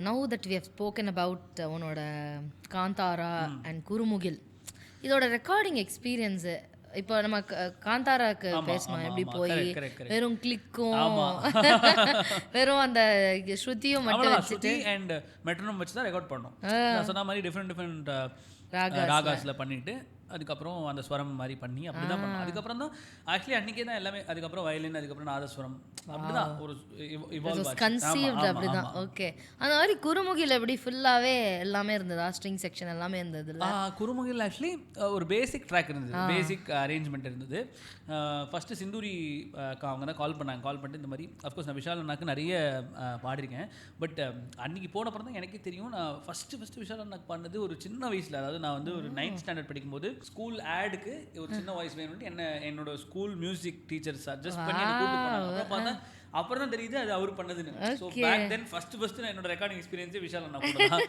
Now that we have spoken about உன்னோட Kantara and குருமுகில், இதோட recording experience இப்போ நம்ம காந்தாராக்கு ஆமா, பேசணும் ஆமா, எப்படி ஆமா. போய் Correct, correct, correct. வெறும் கிளிக்கும் ஆமா. வெறும் அந்த ஸ்ருதியும் மட்டும் அவ்வளவுதான். வச்சுட்டு ஸ்ருதி அண்ட் மெட்ரோனம் வச்சு தான் ரெக்கார்ட் பண்ணோம். நான் சொன்ன மாதிரி டிஃப்ரெண்ட் ராகாஸ்ல பண்ணிட்டு அதுக்கப்புறம் அந்த ஸ்வரம் மாதிரி பண்ணி அப்படிதான் பண்ணோம். அதுக்கப்புறம் தான் ஆக்சுவலி அன்னைக்கே தான் எல்லாமே. அதுக்கப்புறம் வயலின், அதுக்கப்புறம் நாதஸ்வரம், அப்படிதான் ஒரு இவால்வ் ஆச்சு. கன்சீவ்ட் அப்படிதான். ஓகே, அந்த மாதிரி குருமுகில் எப்படி ஃபுல்லாவே எல்லாமே இருந்ததா? ஸ்ட்ரிங் செக்ஷன் எல்லாமே இருந்ததுல்ல? குருமுகில் ஆக்சுவலி ஒரு பேசிக் ட்ராக் இருந்தது, பேசிக் அரேஞ்ச்மெண்ட் இருந்தது. ஃபர்ஸ்ட் சிந்தூரி அவங்க தான் கால் பண்ணாங்க. கால் பண்ணிட்டு இந்த மாதிரி அஃப்கோர்ஸ் நான் விஷால் அண்ணாக்கு நிறைய பாடிருக்கேன். பட் அன்னைக்கு போன அப்புறம் தான் எனக்கே தெரியும். நான் ஃபர்ஸ்ட் விஷால் அண்ணாக்கு பண்ணது ஒரு சின்ன வயசுல, அதாவது நான் வந்து ஒரு 9th ஸ்டாண்டர்ட் படிக்கும்போது ஸ்கூல் ஆடுக்கு ஒரு சின்ன வாய்ஸ் வேணும்னு என்னோட ஸ்கூல் மியூசிக் டீச்சர் சஜஸ்ட் பண்ணி என்ன கூப்பிட்டு போனாங்க. அப்புறம் தான் தெரியுது அது அவர் பண்ணதுன்னு. ஸோ பேக் தென் ஃபர்ஸ்ட் நான் என்னோட ரெக்கார்டிங் எக்ஸ்பீரியன்ஸே விஷால் அண்ணா கூட தான்.